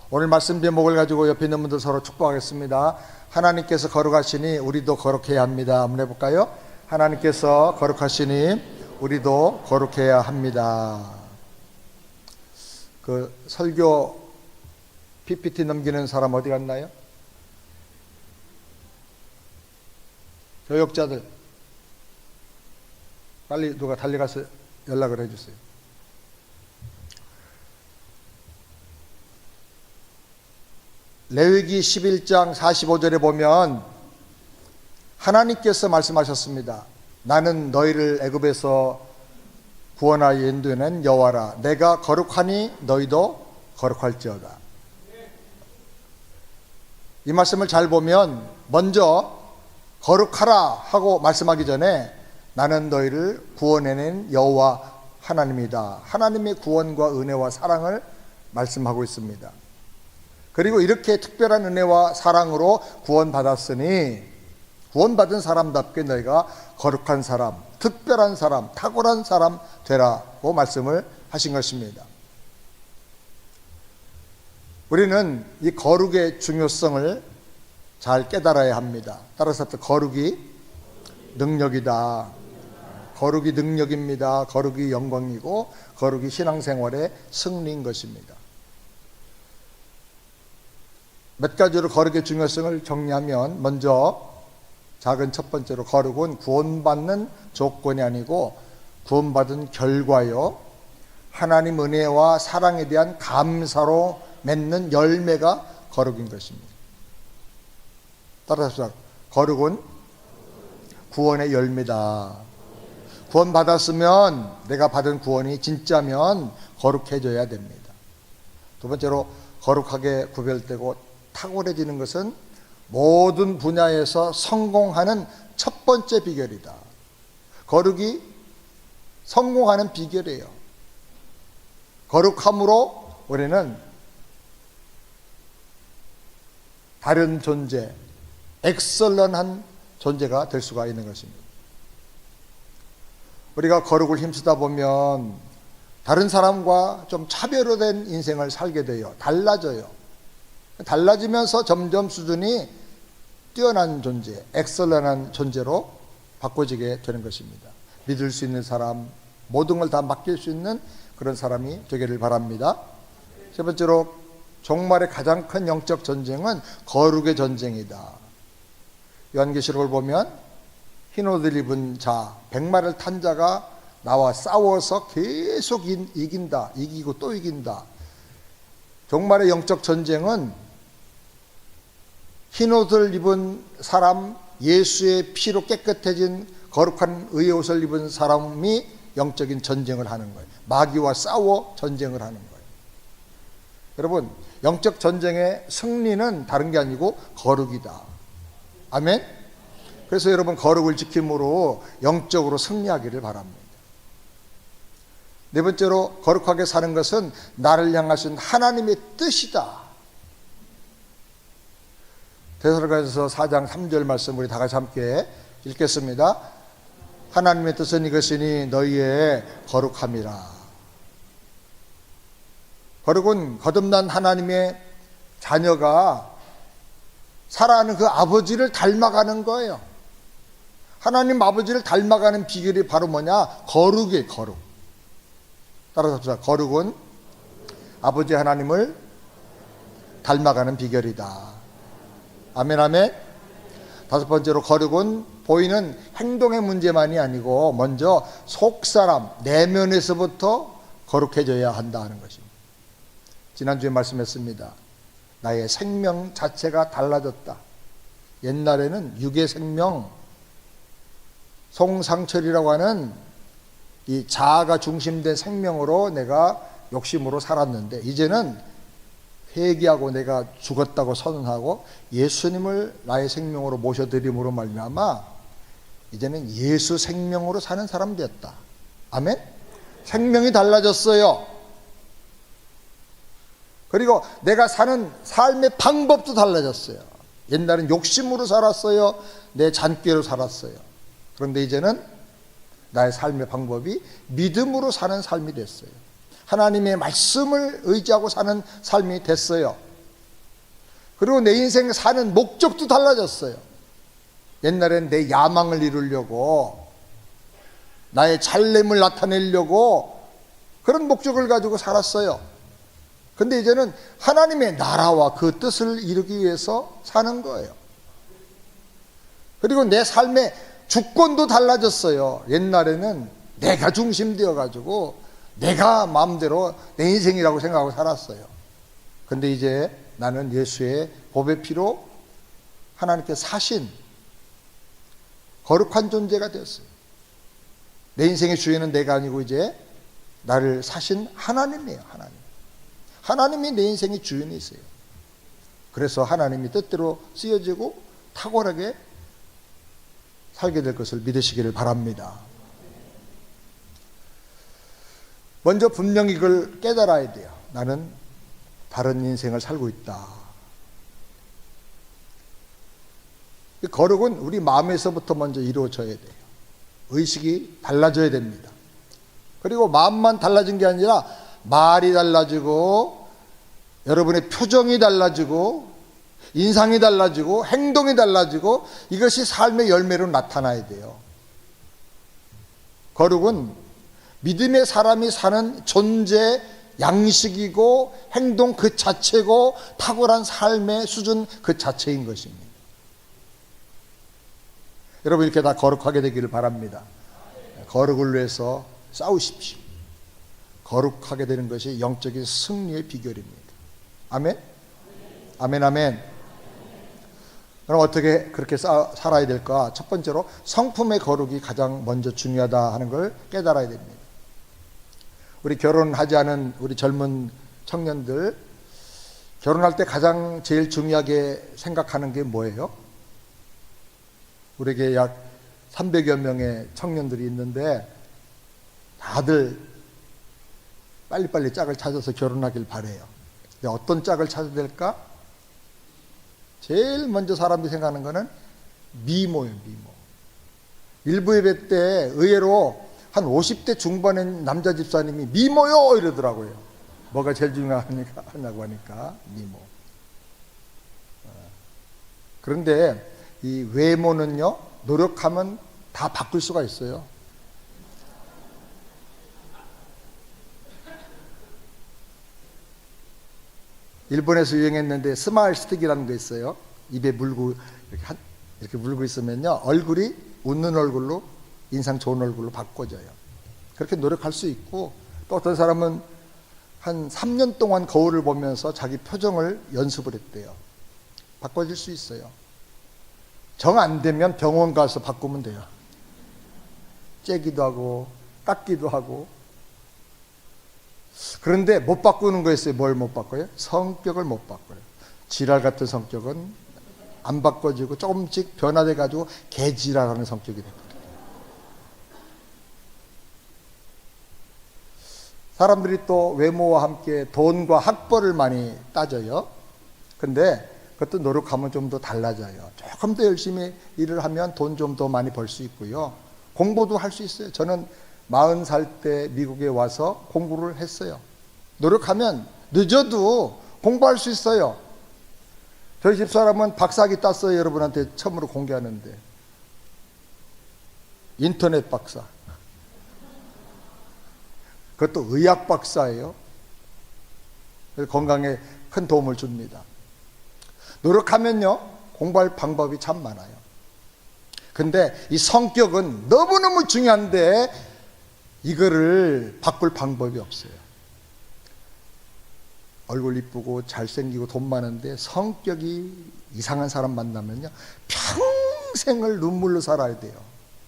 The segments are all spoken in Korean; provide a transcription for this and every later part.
오늘 말씀 제목을 가지고 옆에 있는 분들 서로 축복하겠습니다. 하나님께서 거룩하시니 우리도 거룩해야 합니다. 한번 해볼까요? 하나님께서 거룩하시니 우리도 거룩해야 합니다. 그 설교 PPT 넘기는 사람 어디 갔나요? 교역자들 빨리 누가 달려가서 연락을 해주세요. 레위기 11장 45절에 보면 하나님께서 말씀하셨습니다. 나는 너희를 애굽에서 구원하여 인도해낸 여호와라. 내가 거룩하니 너희도 거룩할지어다. 이 말씀을 잘 보면 먼저 거룩하라 하고 말씀하기 전에 나는 너희를 구원해낸 여호와 하나님이다. 하나님의 구원과 은혜와 사랑을 말씀하고 있습니다. 그리고 이렇게 특별한 은혜와 사랑으로 구원받았으니 구원받은 사람답게 너희가 거룩한 사람, 특별한 사람, 탁월한 사람 되라고 말씀을 하신 것입니다. 우리는 이 거룩의 중요성을 잘 깨달아야 합니다. 따라서 거룩이 능력이다. 거룩이 능력입니다. 거룩이 영광이고 거룩이 신앙생활의 승리인 것입니다. 몇 가지로 거룩의 중요성을 정리하면 먼저 작은 첫 번째로 거룩은 구원받는 조건이 아니고 구원받은 결과요, 하나님 은혜와 사랑에 대한 감사로 맺는 열매가 거룩인 것입니다. 따라서 거룩은 구원의 열매다. 구원받았으면 내가 받은 구원이 진짜면 거룩해져야 됩니다. 두 번째로 거룩하게 구별되고 탁월해지는 것은 모든 분야에서 성공하는 첫 번째 비결이다. 거룩이 성공하는 비결이에요. 거룩함으로 우리는 다른 존재, 엑설런한 존재가 될 수가 있는 것입니다. 우리가 거룩을 힘쓰다 보면 다른 사람과 좀 차별화된 인생을 살게 돼요. 달라져요. 달라지면서 점점 수준이 뛰어난 존재, 엑설런한 존재로 바꿔지게 되는 것입니다. 믿을 수 있는 사람, 모든 걸 다 맡길 수 있는 그런 사람이 되기를 바랍니다. 세 번째로 종말의 가장 큰 영적 전쟁은 거룩의 전쟁이다. 요한계시록을 보면 흰 옷을 입은 자, 백마를 탄 자가 나와 싸워서 계속 이긴다. 이기고 또 이긴다. 종말의 영적 전쟁은 흰 옷을 입은 사람, 예수의 피로 깨끗해진 거룩한 의의 옷을 입은 사람이 영적인 전쟁을 하는 거예요. 마귀와 싸워 전쟁을 하는 거예요. 여러분, 영적 전쟁의 승리는 다른 게 아니고 거룩이다. 아멘? 그래서 여러분 거룩을 지킴으로 영적으로 승리하기를 바랍니다. 네 번째로 거룩하게 사는 것은 나를 향하신 하나님의 뜻이다. 데살로니가서 4장 3절 말씀 우리 다 같이 함께 읽겠습니다. 하나님의 뜻은 이것이니 너희의 거룩함이라. 거룩은 거듭난 하나님의 자녀가 살아가는 그 아버지를 닮아가는 거예요. 하나님 아버지를 닮아가는 비결이 바로 뭐냐? 거룩이에요. 거룩. 따라서 합시다. 거룩은 아버지 하나님을 닮아가는 비결이다. 아멘, 아멘. 다섯 번째로 거룩은 보이는 행동의 문제만이 아니고 먼저 속사람, 내면에서부터 거룩해져야 한다 하는 것입니다. 지난주에 말씀했습니다. 나의 생명 자체가 달라졌다. 옛날에는 육의 생명, 송상철이라고 하는 이 자아가 중심된 생명으로 내가 욕심으로 살았는데 이제는 회개하고 내가 죽었다고 선언하고 예수님을 나의 생명으로 모셔드림으로 말미암아 이제는 예수 생명으로 사는 사람 되었다. 아멘? 생명이 달라졌어요. 그리고 내가 사는 삶의 방법도 달라졌어요. 옛날엔 욕심으로 살았어요. 내 잔꾀로 살았어요. 그런데 이제는 나의 삶의 방법이 믿음으로 사는 삶이 됐어요. 하나님의 말씀을 의지하고 사는 삶이 됐어요. 그리고 내 인생 사는 목적도 달라졌어요. 옛날엔 내 야망을 이루려고, 나의 잘됨을 나타내려고 그런 목적을 가지고 살았어요. 근데 이제는 하나님의 나라와 그 뜻을 이루기 위해서 사는 거예요. 그리고 내 삶의 주권도 달라졌어요. 옛날에는 내가 중심되어 가지고 내가 마음대로 내 인생이라고 생각하고 살았어요. 근데 이제 나는 예수의 보배 피로 하나님께 사신 거룩한 존재가 되었어요. 내 인생의 주인은 내가 아니고 이제 나를 사신 하나님이에요. 하나님이 내 인생의 주인이세요. 그래서 하나님이 뜻대로 쓰여지고 탁월하게 살게 될 것을 믿으시기를 바랍니다. 먼저 분명히 이걸 깨달아야 돼요. 나는 다른 인생을 살고 있다. 거룩은 우리 마음에서부터 먼저 이루어져야 돼요. 의식이 달라져야 됩니다. 그리고 마음만 달라진 게 아니라 말이 달라지고 여러분의 표정이 달라지고 인상이 달라지고 행동이 달라지고 이것이 삶의 열매로 나타나야 돼요. 거룩은 믿음의 사람이 사는 존재 양식이고 행동 그 자체고 탁월한 삶의 수준 그 자체인 것입니다. 여러분 이렇게 다 거룩하게 되기를 바랍니다. 거룩을 위해서 싸우십시오. 거룩하게 되는 것이 영적인 승리의 비결입니다. 아멘? 아멘, 아멘. 그럼 어떻게 그렇게 살아야 될까? 첫 번째로 성품의 거룩이 가장 먼저 중요하다 하는 걸 깨달아야 됩니다. 우리 결혼하지 않은 우리 젊은 청년들, 결혼할 때 가장 제일 중요하게 생각하는 게 뭐예요? 우리에게 약 300여 명의 청년들이 있는데 다들 빨리빨리 짝을 찾아서 결혼하길 바래요. 근데 어떤 짝을 찾아야 될까? 제일 먼저 사람들이 생각하는 거는 미모예요. 미모. 일부 예배 때 의외로 한 50대 중반의 남자 집사님이 미모요 이러더라고요. 뭐가 제일 중요하냐고 하니까 미모. 그런데 이 외모는요, 노력하면 다 바꿀 수가 있어요. 일본에서 유행했는데 스마일 스틱이라는 게 있어요. 입에 물고 이렇게 물고 있으면요, 얼굴이 웃는 얼굴로 인상 좋은 얼굴로 바꿔져요. 그렇게 노력할 수 있고, 또 어떤 사람은 한 3년 동안 거울을 보면서 자기 표정을 연습을 했대요. 바꿔질 수 있어요. 정 안 되면 병원 가서 바꾸면 돼요. 째기도 하고 깎기도 하고. 그런데 못 바꾸는 거 있어요. 뭘 못 바꿔요? 성격을 못 바꿔요. 지랄 같은 성격은 안 바꿔지고 조금씩 변화돼 가지고 개지랄하는 성격이 됩니다. 사람들이 또 외모와 함께 돈과 학벌을 많이 따져요. 근데 그것도 노력하면 좀 더 달라져요. 조금 더 열심히 일을 하면 돈 좀 더 많이 벌 수 있고요. 공부도 할 수 있어요. 저는 40살 때 미국에 와서 공부를 했어요. 노력하면 늦어도 공부할 수 있어요. 저희 집사람은 박사학위 땄어요. 여러분한테 처음으로 공개하는데. 인터넷 박사. 그것도 의학 박사예요. 건강에 큰 도움을 줍니다. 노력하면요, 공부할 방법이 참 많아요. 근데 이 성격은 너무너무 중요한데 이거를 바꿀 방법이 없어요. 얼굴 이쁘고 잘생기고 돈 많은데 성격이 이상한 사람 만나면요, 평생을 눈물로 살아야 돼요.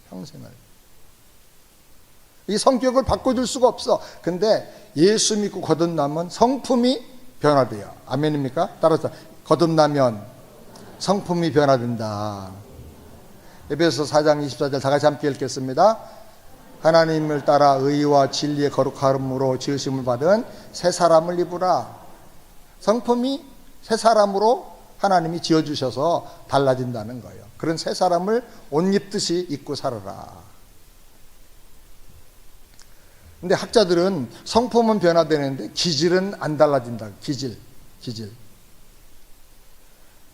평생을. 이 성격을 바꿔줄 수가 없어. 근데 예수 믿고 거듭나면 성품이 변화돼요. 아멘입니까? 따라서 거듭나면 성품이 변화된다. 에베소서 4장 24절 다 같이 함께 읽겠습니다. 하나님을 따라 의와 진리의 거룩함으로 지으심을 받은 새 사람을 입으라. 성품이 새 사람으로 하나님이 지어주셔서 달라진다는 거예요. 그런 새 사람을 옷 입듯이 입고 살아라. 근데 학자들은 성품은 변화되는데 기질은 안 달라진다. 기질.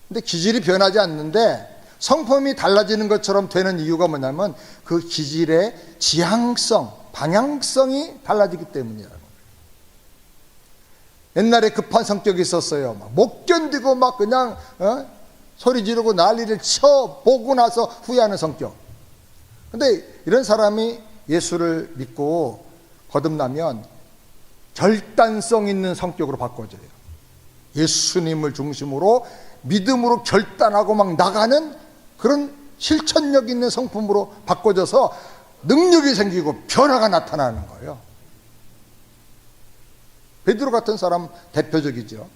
근데 기질이 변하지 않는데 성품이 달라지는 것처럼 되는 이유가 뭐냐면 그 기질의 지향성, 방향성이 달라지기 때문이라고. 옛날에 급한 성격이 있었어요. 못 견디고 막 그냥 소리 지르고 난리를 쳐 보고 나서 후회하는 성격. 근데 이런 사람이 예수를 믿고 거듭나면 결단성 있는 성격으로 바꿔져요. 예수님을 중심으로 믿음으로 결단하고 막 나가는 그런 실천력 있는 성품으로 바꿔져서 능력이 생기고 변화가 나타나는 거예요. 베드로 같은 사람 대표적이죠.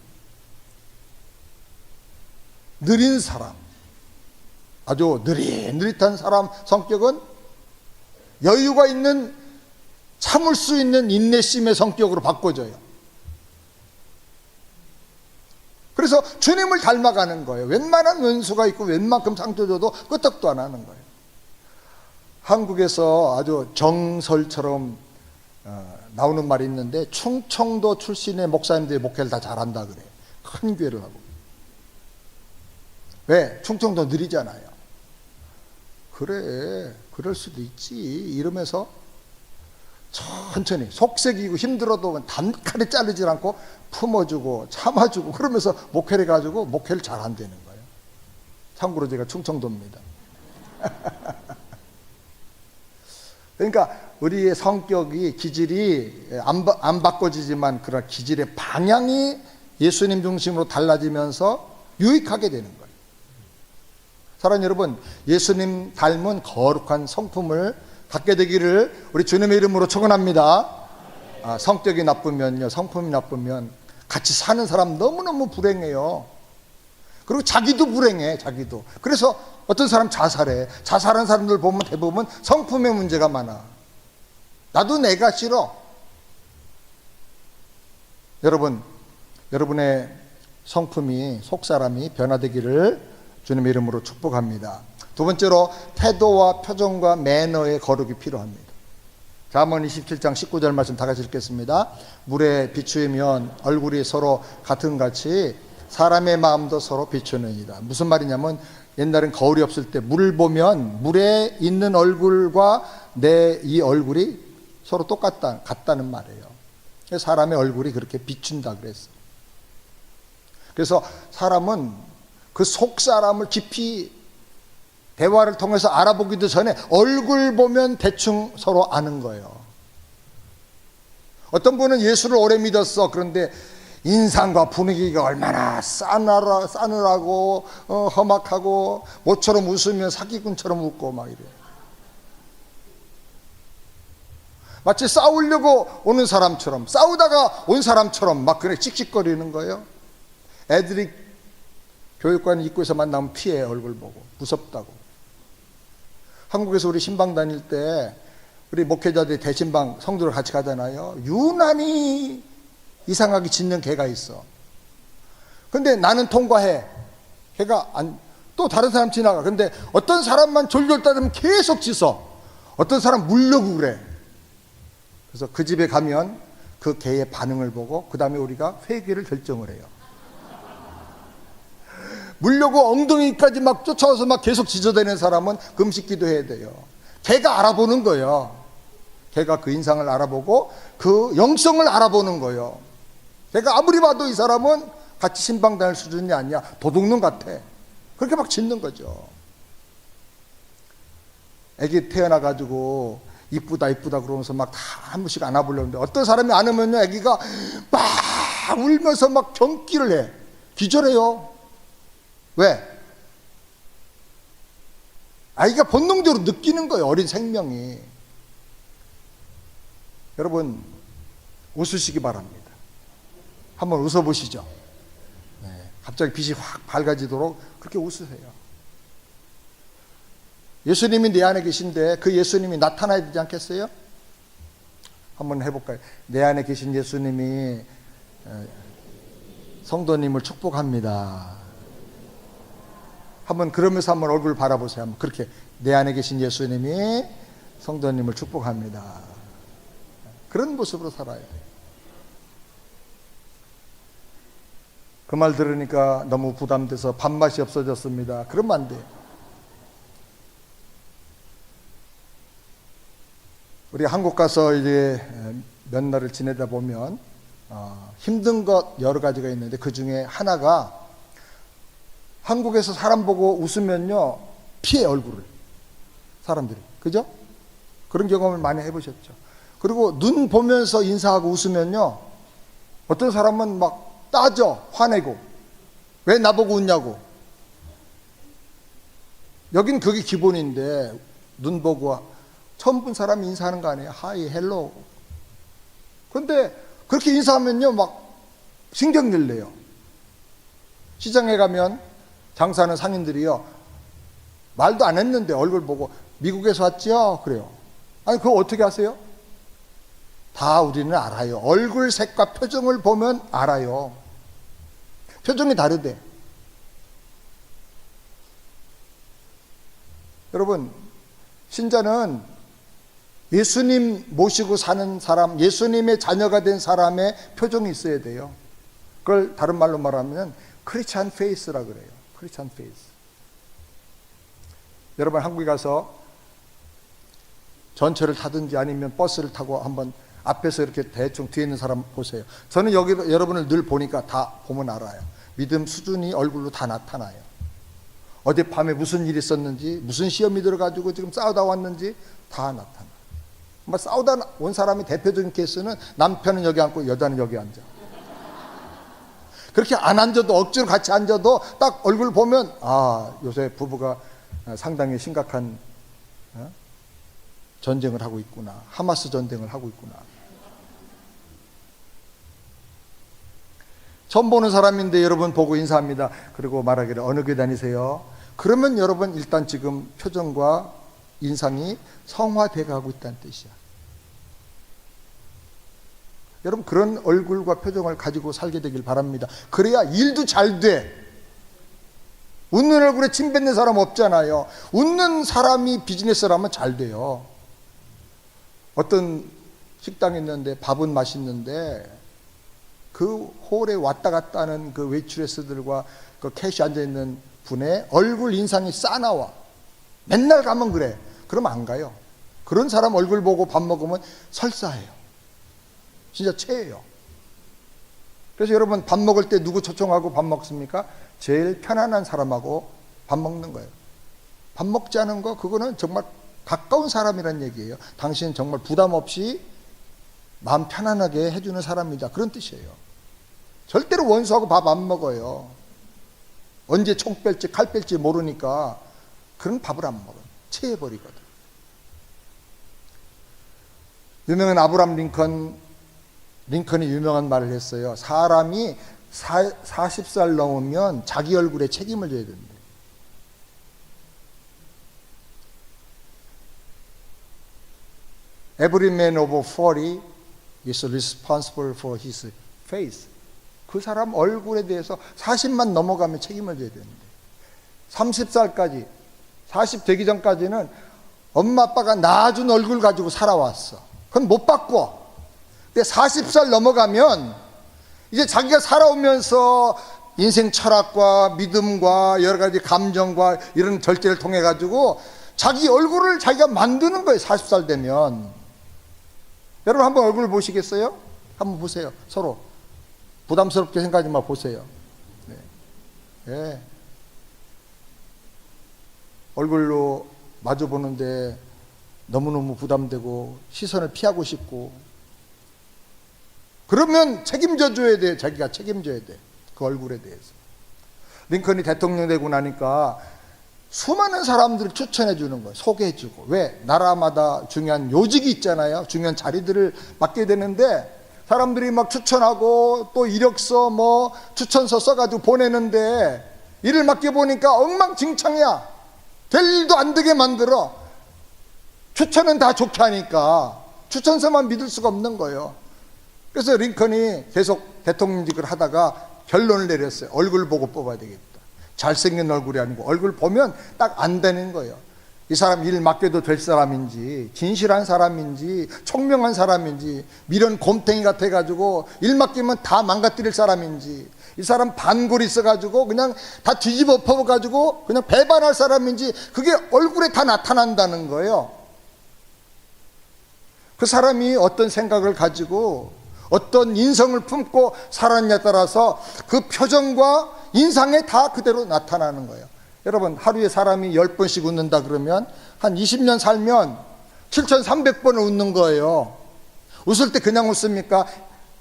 느린 사람, 아주 느릿느릿한 사람 성격은 여유가 있는, 참을 수 있는 인내심의 성격으로 바꿔져요. 그래서 주님을 닮아가는 거예요. 웬만한 원수가 있고 웬만큼 상처 줘도 끄떡도 안 하는 거예요. 한국에서 아주 정설처럼 나오는 말이 있는데, 충청도 출신의 목사님들이 목회를 다 잘한다 그래요. 큰 교회를 하고. 왜? 충청도 느리잖아요. 그래, 그럴 수도 있지 이러면서 천천히 속색이고 힘들어도 단칼에 자르지 않고 품어주고 참아주고 그러면서 목회를 해가지고 목회를 잘 한다는 거예요. 참고로 제가 충청도입니다. 그러니까 우리의 성격이, 기질이 안 바꿔지지만 그런 기질의 방향이 예수님 중심으로 달라지면서 유익하게 되는 거예요. 사랑하는 여러분, 예수님 닮은 거룩한 성품을 갖게 되기를 우리 주님의 이름으로 축원합니다. 성격이 나쁘면요, 성품이 나쁘면 같이 사는 사람 너무너무 불행해요. 그리고 자기도 불행해, 자기도. 그래서 어떤 사람 자살해. 자살한 사람들 보면 대부분 성품의 문제가 많아. 나도 내가 싫어. 여러분, 여러분의 성품이, 속사람이 변화되기를 주님의 이름으로 축복합니다. 두 번째로, 태도와 표정과 매너의 거룩이 필요합니다. 잠언 27장 19절 말씀 다 같이 읽겠습니다. 물에 비추면 얼굴이 서로 같은 같이 사람의 마음도 서로 비추느니라. 무슨 말이냐면, 옛날엔 거울이 없을 때 물을 보면 물에 있는 얼굴과 내 이 얼굴이 서로 같다는 말이에요. 사람의 얼굴이 그렇게 비춘다 그랬어요. 그래서 사람은 그 속 사람을 깊이 대화를 통해서 알아보기도 전에 얼굴 보면 대충 서로 아는 거예요. 어떤 분은 예수를 오래 믿었어. 그런데 인상과 분위기가 얼마나 싸늘하고 험악하고 모처럼 웃으면 사기꾼처럼 웃고 막 이래. 마치 싸우려고 오는 사람처럼, 싸우다가 온 사람처럼 막 그래 씩씩거리는 거예요. 애들이 교육관 입구에서 만나면 피해, 얼굴 보고. 무섭다고. 한국에서 우리 신방 다닐 때 우리 목회자들이 대신방 성도를 같이 가잖아요. 유난히 이상하게 짖는 개가 있어. 근데 나는 통과해. 걔가 또 다른 사람 지나가. 근데 어떤 사람만 졸졸 따르면 계속 짖어. 어떤 사람 물려고 그래. 그래서 그 집에 가면 그 개의 반응을 보고 그 다음에 우리가 회개를 결정을 해요. 물려고 엉덩이까지 막 쫓아와서 막 계속 짖어대는 사람은 금식 기도해야 돼요. 걔가 알아보는 거예요. 걔가 그 인상을 알아보고 그 영성을 알아보는 거예요. 걔가 아무리 봐도 이 사람은 같이 신방 다닐 수준이 아니야. 도둑놈 같아. 그렇게 막 짖는 거죠. 애기 태어나가지고 이쁘다 그러면서 막 다 한 번씩 안아보려는데 어떤 사람이 안으면요, 애기가 막 울면서 막 경기를 해. 기절해요. 왜? 아이가 본능적으로 느끼는 거예요, 어린 생명이. 여러분, 웃으시기 바랍니다. 한번 웃어보시죠. 네, 갑자기 빛이 확 밝아지도록 그렇게 웃으세요. 예수님이 내 안에 계신데 그 예수님이 나타나야 되지 않겠어요? 한번 해볼까요? 내 안에 계신 예수님이 성도님을 축복합니다. 한번 그러면서 한번 얼굴 바라보세요. 한번 그렇게, 내 안에 계신 예수님이 성도님을 축복합니다. 그런 모습으로 살아야 돼요. 그 말 들으니까 너무 부담돼서 밥맛이 없어졌습니다. 그러면 안 돼요. 우리 한국 가서 이제 몇 날을 지내다 보면 힘든 것 여러 가지가 있는데 그 중에 하나가 한국에서 사람 보고 웃으면요 피해 얼굴을 사람들이, 그죠? 그런 경험을 많이 해보셨죠. 그리고 눈 보면서 인사하고 웃으면요 어떤 사람은 막 따져, 화내고 왜 나보고 웃냐고. 여긴 그게 기본인데 눈 보고 처음 본 사람이 인사하는 거 아니에요? 하이, 헬로. 그런데 그렇게 인사하면요 막 신경질 내요. 시장에 가면 장사하는 상인들이요 말도 안 했는데 얼굴 보고 미국에서 왔죠? 그래요. 아니 그거 어떻게 아세요? 다 우리는 알아요. 얼굴 색과 표정을 보면 알아요. 표정이 다르대. 여러분, 신자는 예수님 모시고 사는 사람, 예수님의 자녀가 된 사람의 표정이 있어야 돼요. 그걸 다른 말로 말하면 크리스찬 페이스라 그래요. 크리스찬 페이스. 여러분 한국에 가서 전철을 타든지 아니면 버스를 타고 한번 앞에서 이렇게 대충 뒤에 있는 사람 보세요. 저는 여기 여러분을 늘 보니까 다 보면 알아요. 믿음 수준이 얼굴로 다 나타나요. 어젯밤에 무슨 일이 있었는지, 무슨 시험이 들어가지고 지금 싸우다 왔는지 다 나타나요. 싸우다 온 사람의 대표적인 케이스는 남편은 여기 앉고 여자는 여기 앉아. 그렇게 안 앉아도 억지로 같이 앉아도 딱 얼굴 보면 요새 부부가 상당히 심각한 전쟁을 하고 있구나. 하마스 전쟁을 하고 있구나. 처음 보는 사람인데 여러분 보고 인사합니다. 그리고 말하기를 어느 교회 다니세요? 그러면 여러분 일단 지금 표정과 인상이 성화돼 가고 있다는 뜻이야. 여러분 그런 얼굴과 표정을 가지고 살게 되길 바랍니다. 그래야 일도 잘 돼. 웃는 얼굴에 침 뱉는 사람 없잖아요. 웃는 사람이 비즈니스를 하면 잘 돼요. 어떤 식당에 있는데 밥은 맛있는데 그 홀에 왔다 갔다 하는 그 웨이트레스들과 그 캐시 앉아있는 분의 얼굴 인상이 싸나와. 맨날 가면 그래. 그러면 안 가요. 그런 사람 얼굴 보고 밥 먹으면 설사해요. 진짜 체해요. 그래서 여러분 밥 먹을 때 누구 초청하고 밥 먹습니까? 제일 편안한 사람하고 밥 먹는 거예요. 밥 먹지 않은 거 그거는 정말 가까운 사람이란 얘기예요. 당신은 정말 부담 없이 마음 편안하게 해주는 사람이다. 그런 뜻이에요. 절대로 원수하고 밥 안 먹어요. 언제 총 뺄지 칼 뺄지 모르니까 그런 밥을 안 먹어요. 체해버리거든. 유명한 아브라함 링컨이 유명한 말을 했어요. 사람이 40살 넘으면 자기 얼굴에 책임을 져야 된대. Every man over 40 is responsible for his face. 그 사람 얼굴에 대해서 40만 넘어가면 책임을 져야 되는데 30살까지 40 되기 전까지는 엄마 아빠가 낳아준 얼굴 가지고 살아왔어. 그건 못 바꿔. 근데 40살 넘어가면 이제 자기가 살아오면서 인생 철학과 믿음과 여러 가지 감정과 이런 절제를 통해 가지고 자기 얼굴을 자기가 만드는 거예요. 40살 되면. 여러분 한번 얼굴 보시겠어요? 한번 보세요. 서로 부담스럽게 생각하지 마. 보세요. 네. 네. 얼굴로 마주 보는데 너무너무 부담되고 시선을 피하고 싶고 그러면 책임져 줘야 돼. 자기가 책임져야 돼. 그 얼굴에 대해서. 링컨이 대통령 되고 나니까 수많은 사람들을 추천해 주는 거예요. 소개해 주고. 왜? 나라마다 중요한 요직이 있잖아요. 중요한 자리들을 맡게 되는데 사람들이 막 추천하고 또 이력서 뭐 추천서 써가지고 보내는데 일을 맡게 보니까 엉망진창이야. 될 일도 안 되게 만들어. 추천은 다 좋게 하니까 추천서만 믿을 수가 없는 거예요. 그래서 링컨이 계속 대통령직을 하다가 결론을 내렸어요. 얼굴 보고 뽑아야 되겠다. 잘생긴 얼굴이 아니고 얼굴 보면 딱 안 되는 거예요. 이 사람 일 맡겨도 될 사람인지, 진실한 사람인지, 총명한 사람인지, 미련 곰탱이 같아가지고 일 맡기면 다 망가뜨릴 사람인지, 이 사람 반골 있어가지고 그냥 다 뒤집어 엎어가지고 그냥 배반할 사람인지, 그게 얼굴에 다 나타난다는 거예요. 그 사람이 어떤 생각을 가지고 어떤 인성을 품고 살았냐에 따라서 그 표정과 인상에 다 그대로 나타나는 거예요. 여러분, 하루에 사람이 10번씩 웃는다 그러면 한 20년 살면 7,300번을 웃는 거예요. 웃을 때 그냥 웃습니까?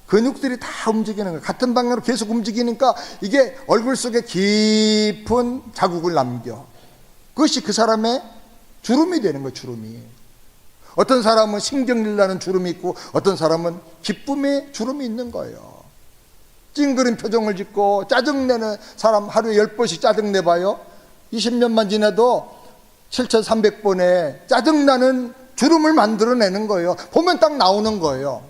근육들이 다 움직이는 거예요. 같은 방향으로 계속 움직이니까 이게 얼굴 속에 깊은 자국을 남겨. 그것이 그 사람의 주름이 되는 거예요. 주름이. 어떤 사람은 신경질 나는 주름이 있고 어떤 사람은 기쁨의 주름이 있는 거예요. 찡그린 표정을 짓고 짜증내는 사람 하루에 10번씩 짜증내봐요. 20년만 지나도 7,300번의 짜증나는 주름을 만들어내는 거예요. 보면 딱 나오는 거예요.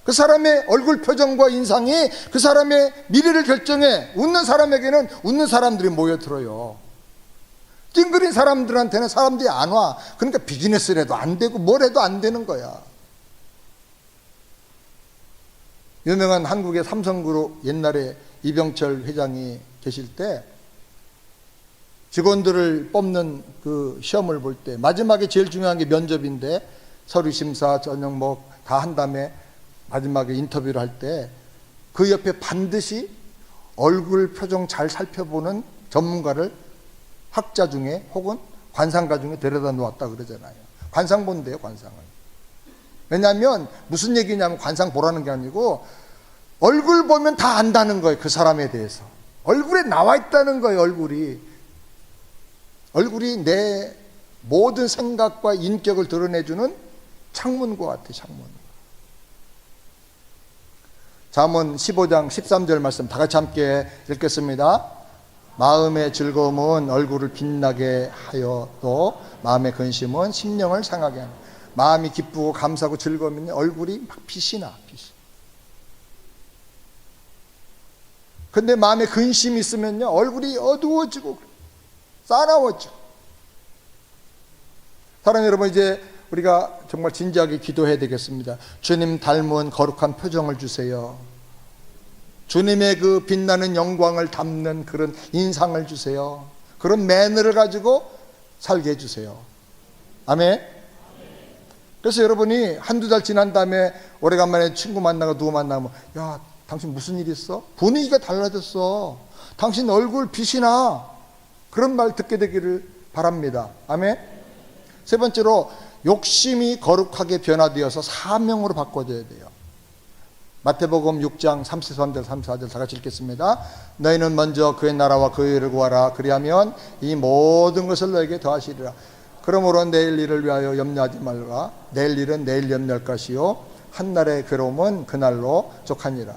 그 사람의 얼굴 표정과 인상이 그 사람의 미래를 결정해. 웃는 사람에게는 웃는 사람들이 모여들어요. 찡그린 사람들한테는 사람들이 안 와. 그러니까 비즈니스를 해도 안 되고 뭘 해도 안 되는 거야. 유명한 한국의 삼성그룹 옛날에 이병철 회장이 계실 때 직원들을 뽑는 그 시험을 볼 때 마지막에 제일 중요한 게 면접인데 서류 심사 저녁 뭐 다 한 다음에 마지막에 인터뷰를 할 때 그 옆에 반드시 얼굴 표정 잘 살펴보는 전문가를 학자 중에 혹은 관상가 중에 데려다 놓았다 그러잖아요. 관상 본대요, 관상을. 왜냐하면 무슨 얘기냐면 관상 보라는 게 아니고 얼굴 보면 다 안다는 거예요. 그 사람에 대해서 얼굴에 나와 있다는 거예요. 얼굴이 내 모든 생각과 인격을 드러내주는 창문과 같아요. 창문. 잠언 15장 13절 말씀 다 같이 함께 읽겠습니다. 마음의 즐거움은 얼굴을 빛나게 하여도 마음의 근심은 심령을 상하게 합니다. 마음이 기쁘고 감사하고 즐거우면 얼굴이 막 빛이 나. 근데 마음에 근심이 있으면요 얼굴이 어두워지고 싸나워져. 사랑하는 여러분, 이제 우리가 정말 진지하게 기도해야 되겠습니다. 주님 닮은 거룩한 표정을 주세요. 주님의 그 빛나는 영광을 담는 그런 인상을 주세요. 그런 매너를 가지고 살게 해주세요. 아멘. 그래서 여러분이 한두 달 지난 다음에 오래간만에 친구 만나고 누구 만나면 야, 당신 무슨 일 있어? 분위기가 달라졌어. 당신 얼굴 빛이 나. 그런 말 듣게 되기를 바랍니다. 아멘. 세 번째로 욕심이 거룩하게 변화되어서 사명으로 바꿔져야 돼요. 마태복음 6장 33절 34절 다 같이 읽겠습니다. 너희는 먼저 그의 나라와 그의 의를 구하라. 그리하면 이 모든 것을 너에게 더하시리라. 그러므로 내일 일을 위하여 염려하지 말라. 내일 일은 내일 염려할 것이요 한날의 괴로움은 그날로 족하니라.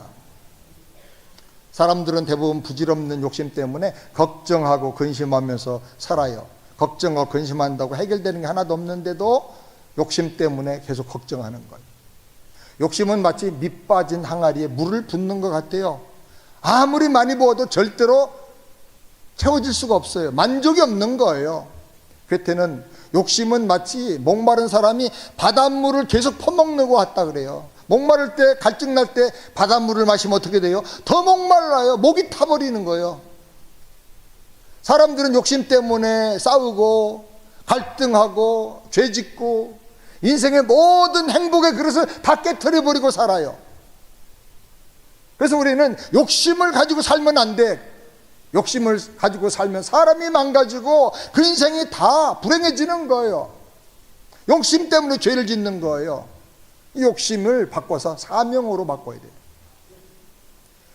사람들은 대부분 부질없는 욕심 때문에 걱정하고 근심하면서 살아요. 걱정하고 근심한다고 해결되는 게 하나도 없는데도 욕심 때문에 계속 걱정하는 거예요. 욕심은 마치 밑 빠진 항아리에 물을 붓는 것 같아요. 아무리 많이 부어도 절대로 채워질 수가 없어요. 만족이 없는 거예요. 그때는 욕심은 마치 목마른 사람이 바닷물을 계속 퍼먹는 것 같다 그래요. 목마를 때, 갈증 날 때 바닷물을 마시면 어떻게 돼요? 더 목말라요. 목이 타버리는 거예요. 사람들은 욕심 때문에 싸우고 갈등하고 죄짓고 인생의 모든 행복의 그릇을 다 깨트려버리고 살아요. 그래서 우리는 욕심을 가지고 살면 안 돼. 욕심을 가지고 살면 사람이 망가지고 그 인생이 다 불행해지는 거예요. 욕심 때문에 죄를 짓는 거예요. 이 욕심을 바꿔서 사명으로 바꿔야 돼요.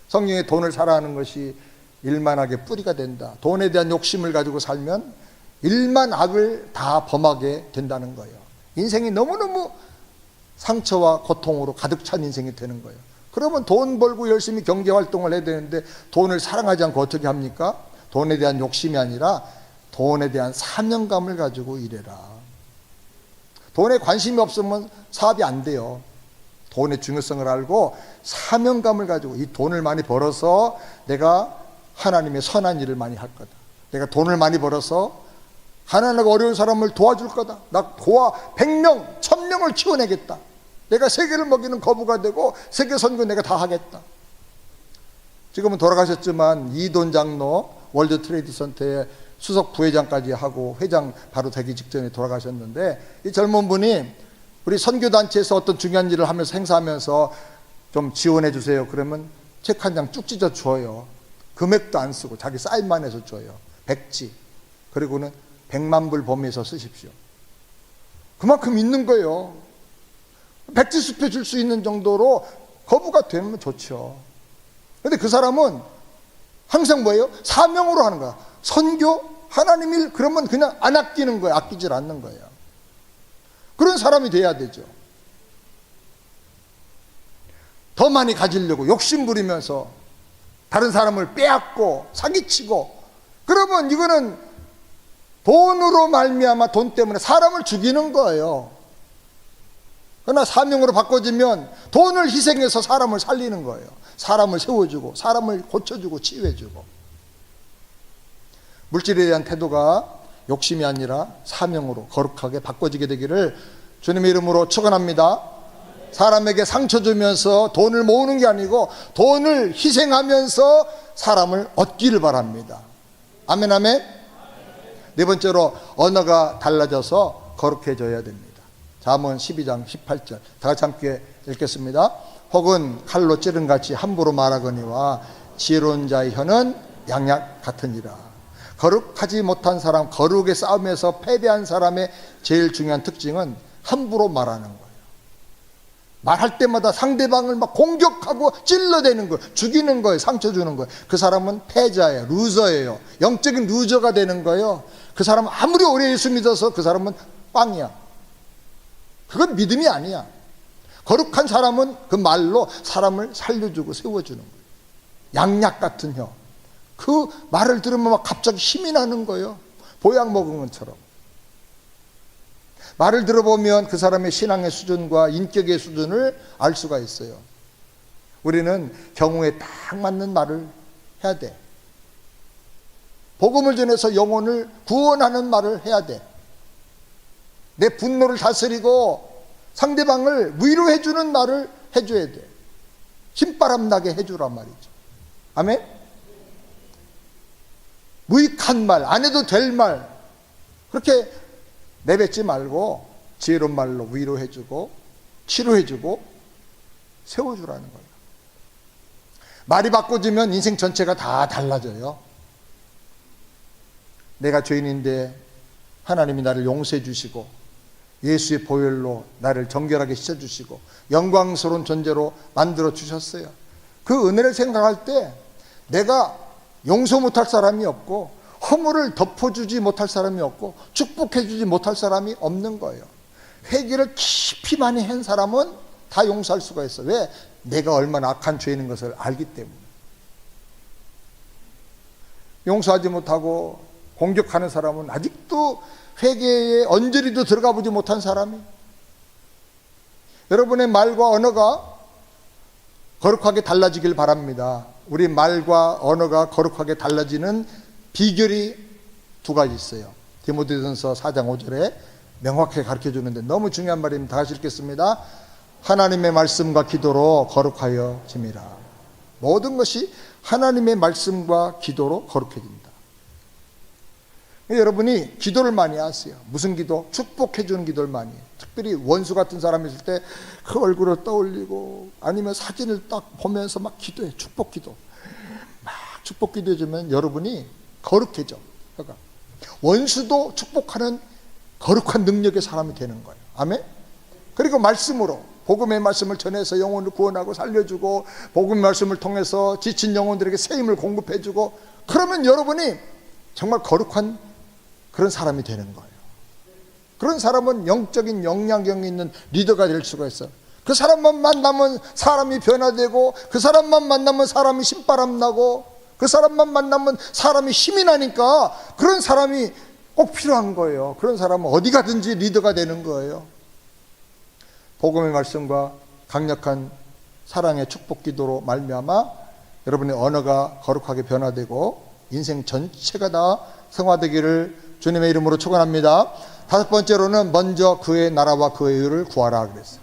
성경에 돈을 사랑하는 것이 일만하게 뿌리가 된다. 돈에 대한 욕심을 가지고 살면 일만 악을 다 범하게 된다는 거예요. 인생이 너무너무 상처와 고통으로 가득 찬 인생이 되는 거예요. 그러면 돈 벌고 열심히 경제활동을 해야 되는데 돈을 사랑하지 않고 어떻게 합니까? 돈에 대한 욕심이 아니라 돈에 대한 사명감을 가지고 일해라. 돈에 관심이 없으면 사업이 안 돼요. 돈의 중요성을 알고 사명감을 가지고 이 돈을 많이 벌어서 내가 하나님의 선한 일을 많이 할 거다. 내가 돈을 많이 벌어서 가난하고 어려운 사람을 도와줄 거다. 나 100명, 1000명을 키워내겠다. 내가 세계를 먹이는 거부가 되고 세계 선교 내가 다 하겠다. 지금은 돌아가셨지만 이돈 장로 월드 트레이드 센터의 수석 부회장까지 하고 회장 바로 되기 직전에 돌아가셨는데, 이 젊은 분이 우리 선교단체에서 어떤 중요한 일을 하면서 행사하면서 좀 지원해 주세요 그러면 책 한 장 쭉 찢어 줘요. 금액도 안 쓰고 자기 사인만 해서 줘요. 백지. 그리고는 100만 불 범위에서 쓰십시오. 그만큼 있는 거예요. 백지 수표 줄 수 있는 정도로 거부가 되면 좋죠. 근데 그 사람은 항상 뭐예요? 사명으로 하는 거야. 선교, 하나님 일, 그러면 그냥 안 아끼는 거예요. 아끼질 않는 거예요. 그런 사람이 돼야 되죠. 더 많이 가지려고 욕심 부리면서 다른 사람을 빼앗고 사기치고, 그러면 이거는 돈으로 말미암아 돈 때문에 사람을 죽이는 거예요. 그러나 사명으로 바꿔지면 돈을 희생해서 사람을 살리는 거예요. 사람을 세워주고 사람을 고쳐주고 치유해주고. 물질에 대한 태도가 욕심이 아니라 사명으로 거룩하게 바꿔지게 되기를 주님의 이름으로 축원합니다. 사람에게 상처 주면서 돈을 모으는 게 아니고 돈을 희생하면서 사람을 얻기를 바랍니다. 아멘, 아멘. 네 번째로, 언어가 달라져서 거룩해져야 됩니다. 잠언 12장 18절 다 같이 함께 읽겠습니다. 혹은 칼로 찌른같이 함부로 말하거니와 지혜로운 자의 혀는 양약 같으니라. 거룩하지 못한 사람, 거룩의 싸움에서 패배한 사람의 제일 중요한 특징은 함부로 말하는 거예요. 말할 때마다 상대방을 막 공격하고 찔러대는 거예요. 죽이는 거예요. 상처 주는 거예요. 그 사람은 패자예요. 루저예요. 영적인 루저가 되는 거예요. 그 사람은 아무리 오래 예수 믿어서 그 사람은 빵이야. 그건 믿음이 아니야. 거룩한 사람은 그 말로 사람을 살려주고 세워주는 거예요. 양약 같은 혀. 그 말을 들으면 막 갑자기 힘이 나는 거예요. 보약 먹은 것처럼. 말을 들어보면 그 사람의 신앙의 수준과 인격의 수준을 알 수가 있어요. 우리는 경우에 딱 맞는 말을 해야 돼. 복음을 전해서 영혼을 구원하는 말을 해야 돼. 내 분노를 다스리고 상대방을 위로해주는 말을 해줘야 돼. 힘바람 나게 해주란 말이죠. 아멘? 무익한 말, 안 해도 될 말, 그렇게 내뱉지 말고 지혜로운 말로 위로해주고 치료해주고 세워주라는 거예요. 말이 바꿔지면 인생 전체가 다 달라져요. 내가 죄인인데 하나님이 나를 용서해 주시고 예수의 보혈로 나를 정결하게 씻어주시고 영광스러운 존재로 만들어 주셨어요. 그 은혜를 생각할 때 내가 용서 못할 사람이 없고 허물을 덮어주지 못할 사람이 없고 축복해주지 못할 사람이 없는 거예요. 회개를 깊이 많이 한 사람은 다 용서할 수가 있어. 왜? 내가 얼마나 악한 죄인인 것을 알기 때문에. 용서하지 못하고 공격하는 사람은 아직도 회개의 언저리도 들어가 보지 못한 사람이. 여러분의 말과 언어가 거룩하게 달라지길 바랍니다. 우리 말과 언어가 거룩하게 달라지는 비결이 두 가지 있어요. 디모데전서 4장 5절에 명확하게 가르쳐 주는데 너무 중요한 말입니다. 다 같이 읽겠습니다. 하나님의 말씀과 기도로 거룩하여 짐이라. 모든 것이 하나님의 말씀과 기도로 거룩해집니다. 여러분이 기도를 많이 하세요. 무슨 기도? 축복해 주는 기도를 많이 해요. 특별히 원수 같은 사람이 있을 때 그 얼굴을 떠올리고 아니면 사진을 딱 보면서 막 기도해. 축복 기도. 막 축복 기도해 주면 여러분이 거룩해져. 그러니까 원수도 축복하는 거룩한 능력의 사람이 되는 거예요. 아멘? 그리고 말씀으로 복음의 말씀을 전해서 영혼을 구원하고 살려주고 복음의 말씀을 통해서 지친 영혼들에게 새 힘을 공급해주고 그러면 여러분이 정말 거룩한 그런 사람이 되는 거예요. 그런 사람은 영적인 영향력이 있는 리더가 될 수가 있어요. 그 사람만 만나면 사람이 변화되고 그 사람만 만나면 사람이 신바람 나고 그 사람만 만나면 사람이 힘이 나니까 그런 사람이 꼭 필요한 거예요. 그런 사람은 어디 가든지 리더가 되는 거예요. 복음의 말씀과 강력한 사랑의 축복 기도로 말미암아 여러분의 언어가 거룩하게 변화되고 인생 전체가 다 성화되기를 주님의 이름으로 축원합니다. 다섯 번째로는 먼저 그의 나라와 그의 의를 구하라 그랬어요.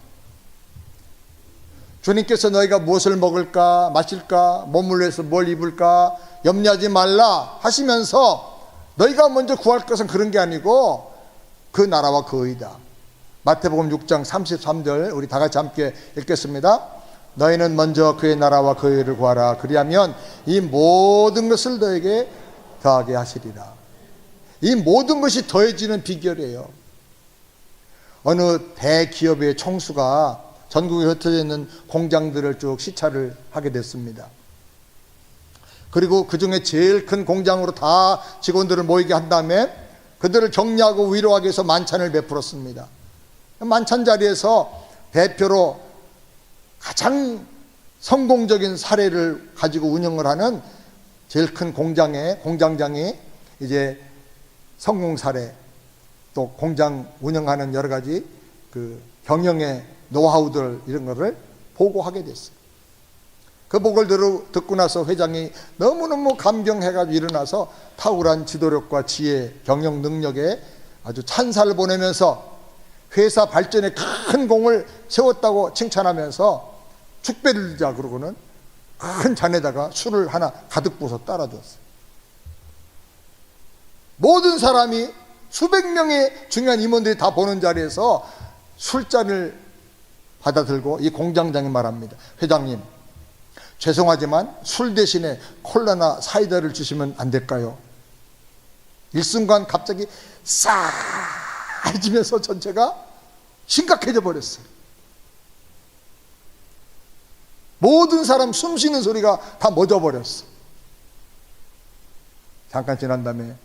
주님께서 너희가 무엇을 먹을까 마실까 몸을 위해서 뭘 입을까 염려하지 말라 하시면서 너희가 먼저 구할 것은 그런 게 아니고 그 나라와 그 의다. 마태복음 6장 33절 우리 다 같이 함께 읽겠습니다. 너희는 먼저 그의 나라와 그의 의를 구하라. 그리하면 이 모든 것을 너에게 더하게 하시리라. 이 모든 것이 더해지는 비결이에요. 어느 대기업의 총수가 전국에 흩어져 있는 공장들을 쭉 시찰을 하게 됐습니다. 그리고 그 중에 제일 큰 공장으로 다 직원들을 모이게 한 다음에 그들을 격려하고 위로하기 위해서 만찬을 베풀었습니다. 만찬 자리에서 대표로 가장 성공적인 사례를 가지고 운영을 하는 제일 큰 공장장이 이제 성공 사례 또 공장 운영하는 여러 가지 그 경영의 노하우들 이런 거를 보고하게 됐어요. 그 보고를 듣고 나서 회장이 너무너무 감격해가지고 일어나서 탁월한 지도력과 지혜, 경영 능력에 아주 찬사를 보내면서 회사 발전에 큰 공을 세웠다고 칭찬하면서 축배를 들자 그러고는 큰 잔에다가 술을 하나 가득 부어서 따라줬어요. 모든 사람이 수백 명의 중요한 임원들이 다 보는 자리에서 술잔을 받아들고 이 공장장이 말합니다. 회장님, 죄송하지만 술 대신에 콜라나 사이다를 주시면 안 될까요? 일순간 갑자기 싸해지면서 전체가 심각해져 버렸어요. 모든 사람 숨 쉬는 소리가 다 멎어버렸어. 잠깐 지난 다음에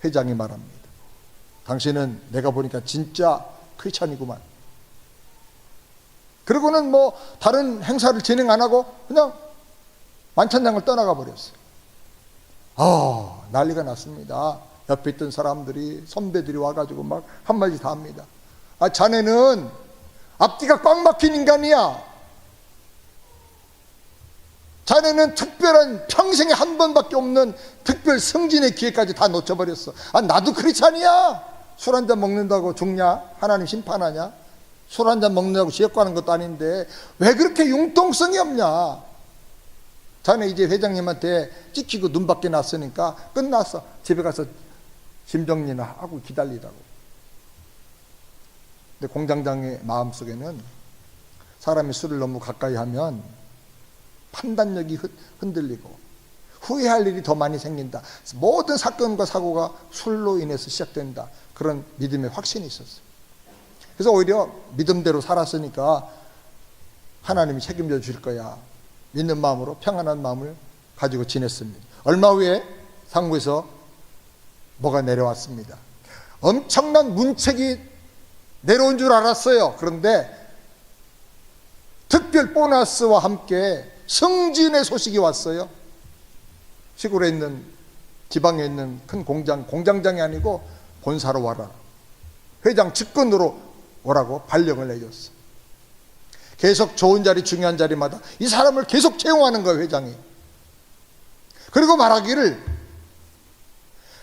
회장이 말합니다. 당신은 내가 보니까 진짜 크리스찬이구만. 그러고는 뭐 다른 행사를 진행 안 하고 그냥 만찬장을 떠나가 버렸어요. 난리가 났습니다. 옆에 있던 사람들이 선배들이 와가지고 막 한마디 다 합니다. 자네는 앞뒤가 꽉 막힌 인간이야. 자네는 특별한 평생에 한 번밖에 없는 특별 승진의 기회까지 다 놓쳐버렸어. 나도 크리스찬이야. 술 한잔 먹는다고 죽냐? 하나님 심판하냐? 술 한잔 먹는다고 지옥 가는 것도 아닌데 왜 그렇게 융통성이 없냐? 자네 이제 회장님한테 찍히고 눈밖에 났으니까 끝났어. 집에 가서 짐 정리나 하고 기다리라고. 근데 공장장의 마음속에는 사람이 술을 너무 가까이 하면 판단력이 흔들리고 후회할 일이 더 많이 생긴다. 모든 사건과 사고가 술로 인해서 시작된다. 그런 믿음의 확신이 있었어요. 그래서 오히려 믿음대로 살았으니까 하나님이 책임져 주실 거야. 믿는 마음으로 평안한 마음을 가지고 지냈습니다. 얼마 후에 상무에서 뭐가 내려왔습니다. 엄청난 문책이 내려온 줄 알았어요. 그런데 특별 보너스와 함께 승진의 소식이 왔어요. 시골에 있는 지방에 있는 큰 공장장이 아니고 본사로 와라. 회장 직권으로 오라고 발령을 내줬어. 계속 좋은 자리 중요한 자리마다 이 사람을 계속 채용하는 거예요. 회장이. 그리고 말하기를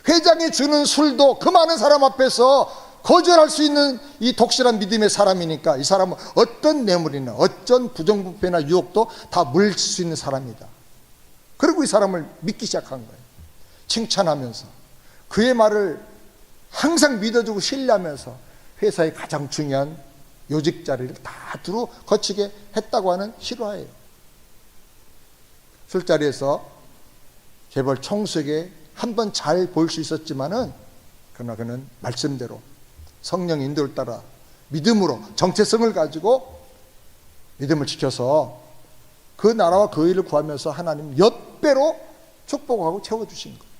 회장이 주는 술도 그 많은 사람 앞에서 거절할 수 있는 이 독실한 믿음의 사람이니까 이 사람은 어떤 뇌물이나 어떤 부정부패나 유혹도 다 물릴 수 있는 사람이다. 그리고 이 사람을 믿기 시작한 거예요. 칭찬하면서 그의 말을 항상 믿어주고 신뢰하면서 회사의 가장 중요한 요직 자리를 다 두루 거치게 했다고 하는 실화예요. 술자리에서 재벌 총수에게 한 번 잘 보일 수 있었지만은 그러나 그는 말씀대로 성령 인도를 따라 믿음으로 정체성을 가지고 믿음을 지켜서 그 나라와 그 의를 구하면서 하나님 몇 배로 축복하고 채워주신 거예요.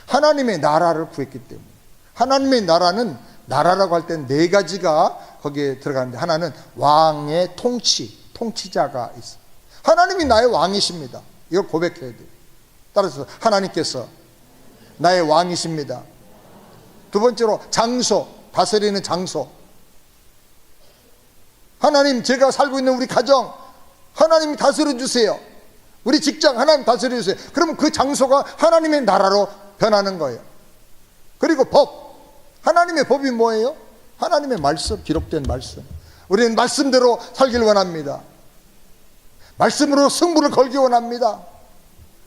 하나님의 나라를 구했기 때문에. 하나님의 나라는 나라라고 할 때 네 가지가 거기에 들어가는데 하나는 왕의 통치자가 있어요. 하나님이 나의 왕이십니다. 이걸 고백해야 돼요. 따라서 하나님께서 나의 왕이십니다. 두 번째로 장소, 다스리는 장소. 하나님, 제가 살고 있는 우리 가정 하나님이 다스려 주세요. 우리 직장 하나님 다스려 주세요. 그러면 그 장소가 하나님의 나라로 변하는 거예요. 그리고 법. 하나님의 법이 뭐예요? 하나님의 말씀, 기록된 말씀. 우리는 말씀대로 살길 원합니다. 말씀으로 승부를 걸기 원합니다.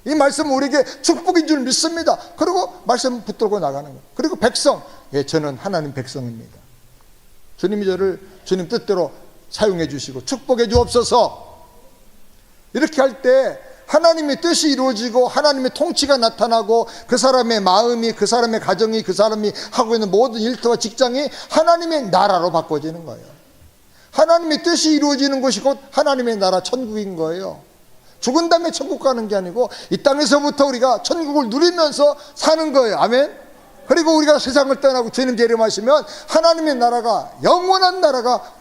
이 말씀은 우리에게 축복인 줄 믿습니다. 그리고 말씀 붙들고 나가는 거예요. 그리고 백성, 저는 하나님 백성입니다. 주님이 저를 주님 뜻대로 사용해 주시고 축복해 주옵소서. 이렇게 할 때 하나님의 뜻이 이루어지고 하나님의 통치가 나타나고 그 사람의 마음이, 그 사람의 가정이, 그 사람이 하고 있는 모든 일터와 직장이 하나님의 나라로 바꿔지는 거예요. 하나님의 뜻이 이루어지는 것이 곧 하나님의 나라 천국인 거예요. 죽은 다음에 천국 가는 게 아니고 이 땅에서부터 우리가 천국을 누리면서 사는 거예요. 아멘. 그리고 우리가 세상을 떠나고 주님 재림하시면 하나님의 나라가, 영원한 나라가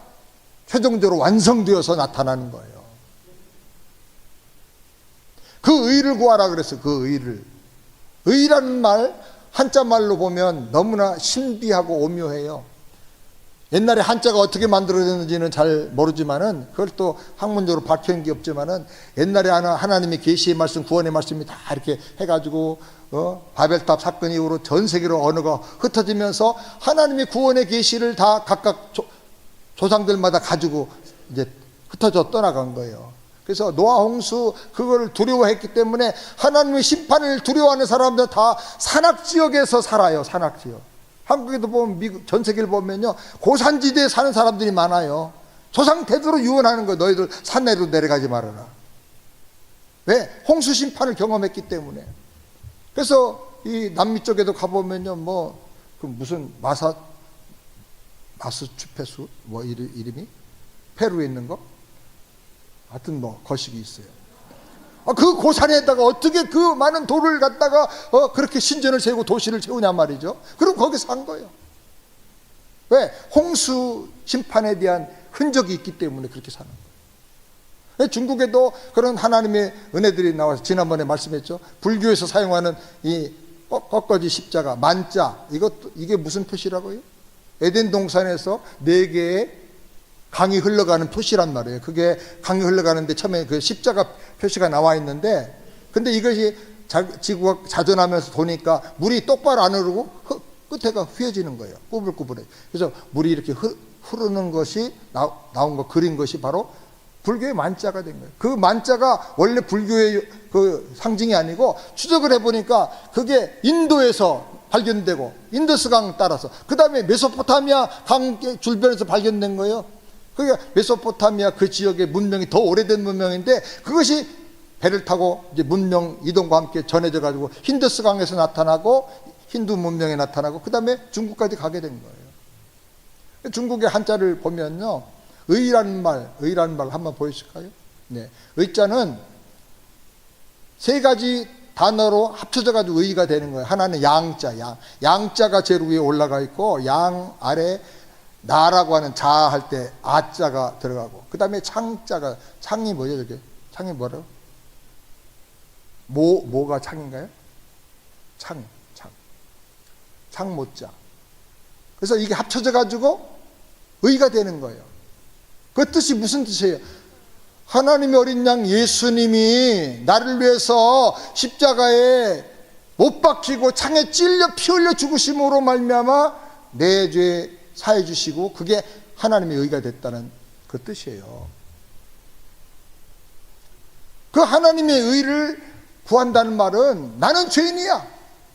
최종적으로 완성되어서 나타나는 거예요. 그 의를 구하라 그랬어요. 그 의를. 의라는 말, 한자말로 보면 너무나 신비하고 오묘해요. 옛날에 한자가 어떻게 만들어졌는지는 잘 모르지만은, 그걸 또 학문적으로 밝혀진 게 없지만은, 옛날에 하나님의 계시의 말씀, 구원의 말씀이 다 이렇게 해가지고 바벨탑 사건 이후로 전 세계로 언어가 흩어지면서 하나님의 구원의 계시를 다 각각 조상들마다 가지고 이제 흩어져 떠나간 거예요. 그래서 노아 홍수 그걸 두려워했기 때문에 하나님의 심판을 두려워하는 사람들 다 산악지역에서 살아요. 산악지역. 한국에도 보면, 미국 전 세계를 보면요, 고산지대에 사는 사람들이 많아요. 조상 대대로 유언하는 거예요. 너희들 산내로 내려가지 말아라. 왜? 홍수 심판을 경험했기 때문에. 그래서 이 남미 쪽에도 가보면요, 그 무슨 마스추페수 이름이 페루에 있는 거, 하여튼 거식이 있어요. 그 고산에다가 어떻게 그 많은 돌을 갖다가 그렇게 신전을 세우고 도시를 세우냐 말이죠. 그럼 거기서 산 거예요. 왜? 홍수 심판에 대한 흔적이 있기 때문에 그렇게 사는 거예요. 중국에도 그런 하나님의 은혜들이 나와서 지난번에 말씀했죠. 불교에서 사용하는 이 꺾어지 십자가, 만자, 이게 무슨 표시라고요? 에덴 동산에서 4개의 강이 흘러가는 표시란 말이에요. 그게 강이 흘러가는데 처음에 그 십자가 표시가 나와 있는데, 근데 이것이 지구가 자전하면서 도니까 물이 똑바로 안 흐르고 끝에가 휘어지는 거예요. 꾸불꾸불해. 그래서 물이 이렇게 흐르는 것이 나온 거, 그린 것이 바로 불교의 만자가 된 거예요. 그 만자가 원래 불교의 그 상징이 아니고, 추적을 해보니까 그게 인도에서 발견되고 인더스 강 따라서, 그 다음에 메소포타미아 강 줄변에서 발견된 거예요. 그러니까 메소포타미아 그 지역의 문명이 더 오래된 문명인데, 그것이 배를 타고 이제 문명 이동과 함께 전해져 가지고 힌더스 강에서 나타나고 힌두 문명에 나타나고 그 다음에 중국까지 가게 된 거예요. 중국의 한자를 보면요, 의라는 말 한번 보여줄까요? 네, 의자는 3가지 단어로 합쳐져 가지고 의가 되는 거예요. 하나는 양자, 양자가 제일 위에 올라가 있고, 양 아래 나라고 하는 자 할 때 아자가 들어가고, 그 다음에 창자가, 창이 뭐죠? 저게 창이 뭐라고? 뭐가 창인가요? 창모자. 그래서 이게 합쳐져 가지고 의가 되는 거예요. 그 뜻이 무슨 뜻이에요? 하나님의 어린 양 예수님이 나를 위해서 십자가에 못 박히고 창에 찔려 피 흘려 죽으심으로 말미암아 내 죄 사해 주시고, 그게 하나님의 의가 됐다는 그 뜻이에요. 그 하나님의 의를 구한다는 말은, 나는 죄인이야,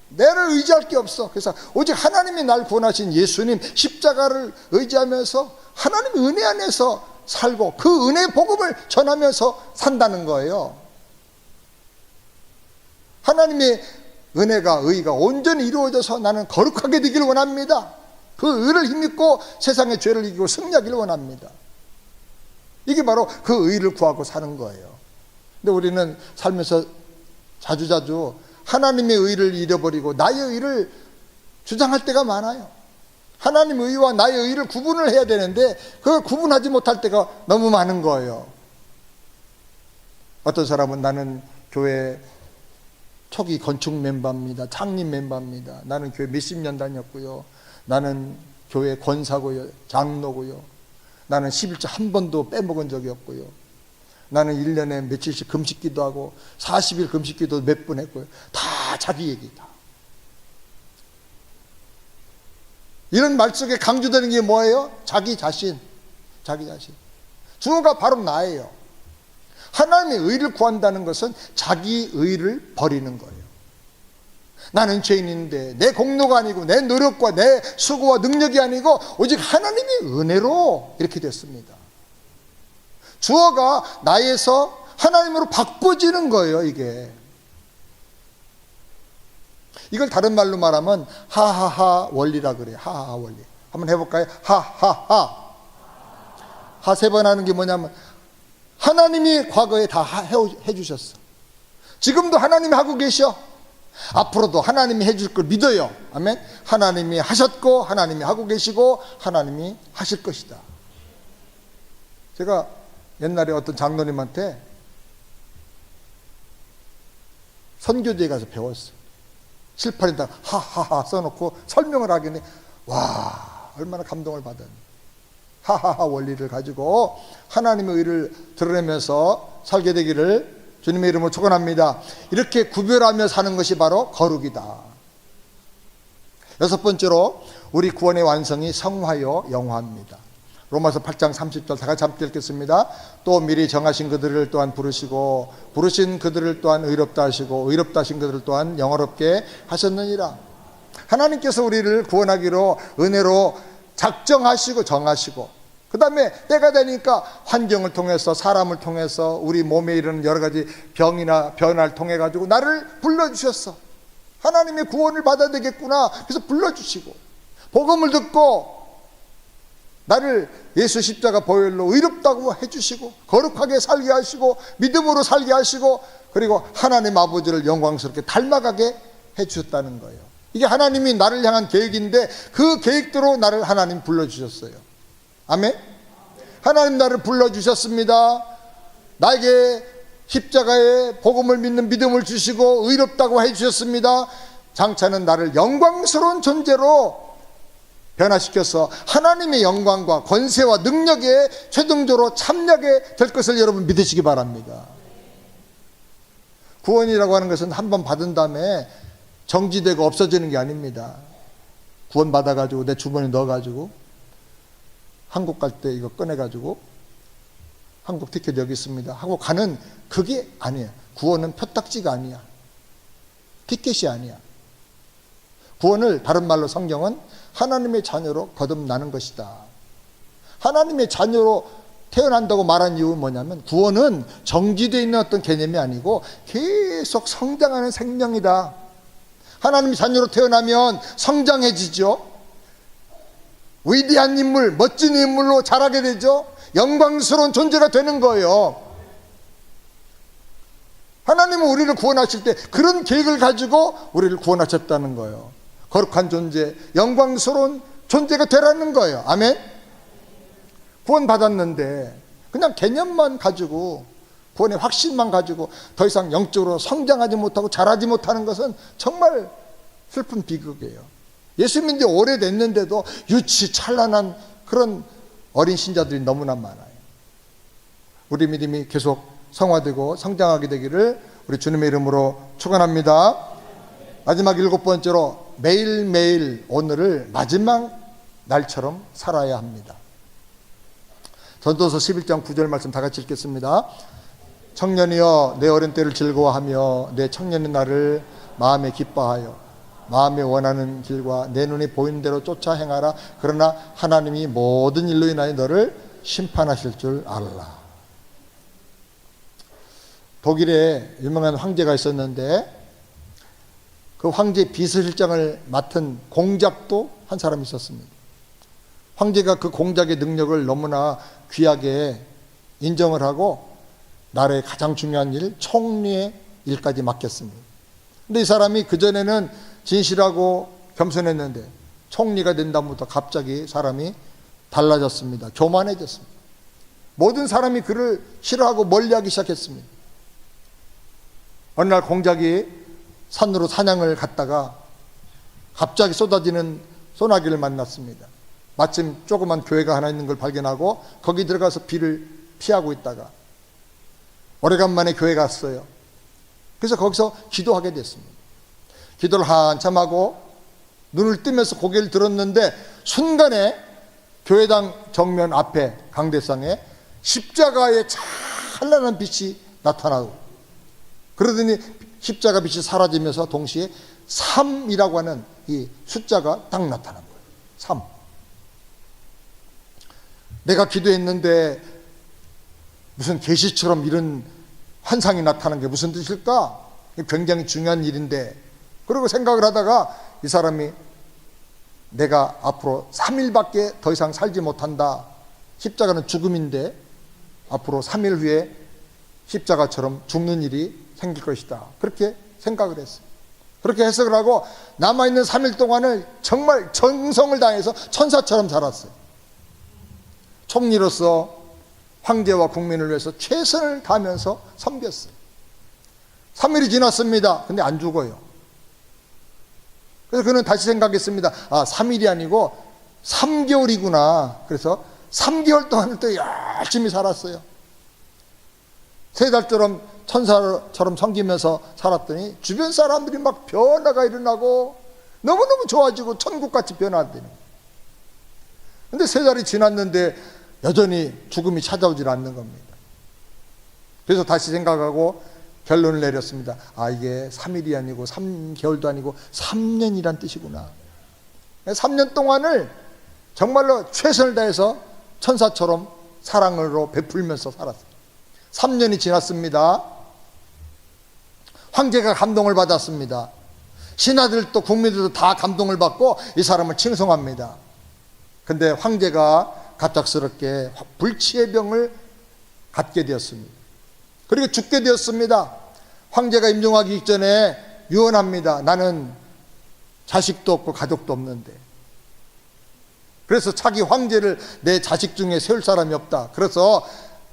나를 의지할 게 없어. 그래서 오직 하나님이 날 구원하신 예수님 십자가를 의지하면서 하나님의 은혜 안에서 살고 그 은혜의 복음을 전하면서 산다는 거예요. 하나님의 은혜가, 의가 온전히 이루어져서 나는 거룩하게 되기를 원합니다. 그 의를 힘입고 세상의 죄를 이기고 승리하기를 원합니다. 이게 바로 그 의를 구하고 사는 거예요. 근데 우리는 살면서 자주자주 하나님의 의를 잃어버리고 나의 의를 주장할 때가 많아요. 하나님의 의와 나의 의를 구분을 해야 되는데 그걸 구분하지 못할 때가 너무 많은 거예요. 어떤 사람은 나는 교회 초기 건축 멤버입니다, 창립 멤버입니다, 나는 교회 몇십 년 다녔고요, 나는 교회 권사고요, 장로고요, 나는 11조 한 번도 빼먹은 적이 없고요, 나는 1년에 며칠씩 금식기도 하고 40일 금식기도 몇 번 했고요. 다 자기 얘기다. 이런 말 속에 강조되는 게 뭐예요? 자기 자신. 주어가 바로 나예요. 하나님의 의를 구한다는 것은 자기 의를 버리는 거예요. 나는 죄인인데 내 공로가 아니고 내 노력과 내 수고와 능력이 아니고 오직 하나님의 은혜로 이렇게 됐습니다. 주어가 나에서 하나님으로 바꿔지는 거예요. 이걸 다른 말로 말하면 하하하 원리라 그래요. 하하하 원리. 한번 해볼까요? 하하하. 하 3번 하는 게 뭐냐면 하나님이 과거에 다 해주셨어. 지금도 하나님이 하고 계셔. 앞으로도 하나님이 해줄 걸 믿어요. 아멘. 하나님이 하셨고 하나님이 하고 계시고 하나님이 하실 것이다. 제가 옛날에 어떤 장로님한테 선교지에 가서 배웠어요. 칠판에다 하하하 써놓고 설명을 하길래 와, 얼마나 감동을 받았니. 하하하 원리를 가지고 하나님의 의를 드러내면서 살게 되기를 주님의 이름으로 축원합니다. 이렇게 구별하며 사는 것이 바로 거룩이다. 6번째로 우리 구원의 완성이 성화요 영화입니다. 로마서 8장 30절 다 같이 함께 읽겠습니다. 또 미리 정하신 그들을 또한 부르시고 부르신 그들을 또한 의롭다 하시고 의롭다 하신 그들을 또한 영화롭게 하셨느니라. 하나님께서 우리를 구원하기로 은혜로 작정하시고 정하시고 그 다음에 때가 되니까 환경을 통해서 사람을 통해서 우리 몸에 이르는 여러 가지 병이나 변화를 통해 가지고 나를 불러주셨어. 하나님의 구원을 받아야 되겠구나. 그래서 불러주시고 복음을 듣고 나를 예수 십자가 보혈로 의롭다고 해주시고 거룩하게 살게 하시고 믿음으로 살게 하시고 그리고 하나님 아버지를 영광스럽게 닮아가게 해주셨다는 거예요. 이게 하나님이 나를 향한 계획인데 그 계획대로 나를 하나님 불러주셨어요. 아멘. 하나님 나를 불러주셨습니다. 나에게 십자가의 복음을 믿는 믿음을 주시고 의롭다고 해주셨습니다. 장차는 나를 영광스러운 존재로 변화시켜서 하나님의 영광과 권세와 능력에 최종적으로 참여하게 될 것을 여러분 믿으시기 바랍니다. 구원이라고 하는 것은 한번 받은 다음에 정지되고 없어지는 게 아닙니다. 구원 받아가지고 내 주머니에 넣어가지고 한국 갈 때 이거 꺼내가지고 한국 티켓 여기 있습니다 하고 가는 그게 아니에요. 구원은 표딱지가 아니야. 티켓이 아니야. 구원을 다른 말로 성경은 하나님의 자녀로 거듭나는 것이다. 하나님의 자녀로 태어난다고 말한 이유는 뭐냐면 구원은 정지되어 있는 어떤 개념이 아니고 계속 성장하는 생명이다. 하나님의 자녀로 태어나면 성장해지죠. 위대한 인물, 멋진 인물로 자라게 되죠. 영광스러운 존재가 되는 거예요. 하나님은 우리를 구원하실 때 그런 계획을 가지고 우리를 구원하셨다는 거예요. 거룩한 존재, 영광스러운 존재가 되라는 거예요. 아멘. 구원 받았는데 그냥 개념만 가지고 구원의 확신만 가지고 더 이상 영적으로 성장하지 못하고 자라지 못하는 것은 정말 슬픈 비극이에요. 예수 믿은 지 오래됐는데도 유치 찬란한 그런 어린 신자들이 너무나 많아요. 우리 믿음이 계속 성화되고 성장하게 되기를 우리 주님의 이름으로 축원합니다. 마지막 7번째로 매일매일 오늘을 마지막 날처럼 살아야 합니다. 전도서 11장 9절 말씀 다 같이 읽겠습니다. 청년이여 내 어린 때를 즐거워하며 내 청년의 날을 마음에 기뻐하여 마음에 원하는 길과 내 눈에 보이는 대로 쫓아 행하라. 그러나 하나님이 모든 일로 인하여 너를 심판하실 줄 알라. 독일에 유명한 황제가 있었는데 그 황제 비서실장을 맡은 공작도 한 사람이 있었습니다. 황제가 그 공작의 능력을 너무나 귀하게 인정을 하고 나라의 가장 중요한 일, 총리의 일까지 맡겼습니다. 근데 이 사람이 그전에는 진실하고 겸손했는데 총리가 된 다음부터 갑자기 사람이 달라졌습니다. 교만해졌습니다. 모든 사람이 그를 싫어하고 멀리하기 시작했습니다. 어느 날 공작이 산으로 사냥을 갔다가 갑자기 쏟아지는 소나기를 만났습니다. 마침 조그만 교회가 하나 있는 걸 발견하고 거기 들어가서 비를 피하고 있다가 오래간만에 교회 갔어요. 그래서 거기서 기도하게 됐습니다. 기도를 한참 하고 눈을 뜨면서 고개를 들었는데 순간에 교회당 정면 앞에 강대상에 십자가의 찬란한 빛이 나타나고, 그러더니 십자가 빛이 사라지면서 동시에 3이라고 하는 이 숫자가 딱 나타난 거예요. 3. 내가 기도했는데 무슨 계시처럼 이런 환상이 나타난 게 무슨 뜻일까? 굉장히 중요한 일인데, 그리고 생각을 하다가 이 사람이 내가 앞으로 3일밖에 더 이상 살지 못한다. 십자가는 죽음인데 앞으로 3일 후에 십자가처럼 죽는 일이 생길 것이다. 그렇게 생각을 했어요. 그렇게 해석을 하고 남아있는 3일 동안을 정말 정성을 다해서 천사처럼 살았어요. 총리로서 황제와 국민을 위해서 최선을 다하면서 섬겼어요. 3일이 지났습니다. 근데 안 죽어요. 그래서 그는 다시 생각했습니다. 3일이 아니고 3개월이구나. 그래서 3개월 동안을 또 열심히 살았어요. 3달처럼 천사처럼 섬기면서 살았더니 주변 사람들이 막 변화가 일어나고 너무너무 좋아지고 천국같이 변화되는 거예요. 근데 3달이 지났는데 여전히 죽음이 찾아오질 않는 겁니다. 그래서 다시 생각하고 결론을 내렸습니다. 이게 3일이 아니고 3개월도 아니고 3년이란 뜻이구나. 3년 동안을 정말로 최선을 다해서 천사처럼 사랑으로 베풀면서 살았어요. 3년이 지났습니다. 황제가 감동을 받았습니다. 신하들도 국민들도 다 감동을 받고 이 사람을 칭송합니다. 근데 황제가 갑작스럽게 불치의 병을 갖게 되었습니다. 그리고 죽게 되었습니다. 황제가 임종하기 직전에 유언합니다. 나는 자식도 없고 가족도 없는데, 그래서 차기 황제를 내 자식 중에 세울 사람이 없다. 그래서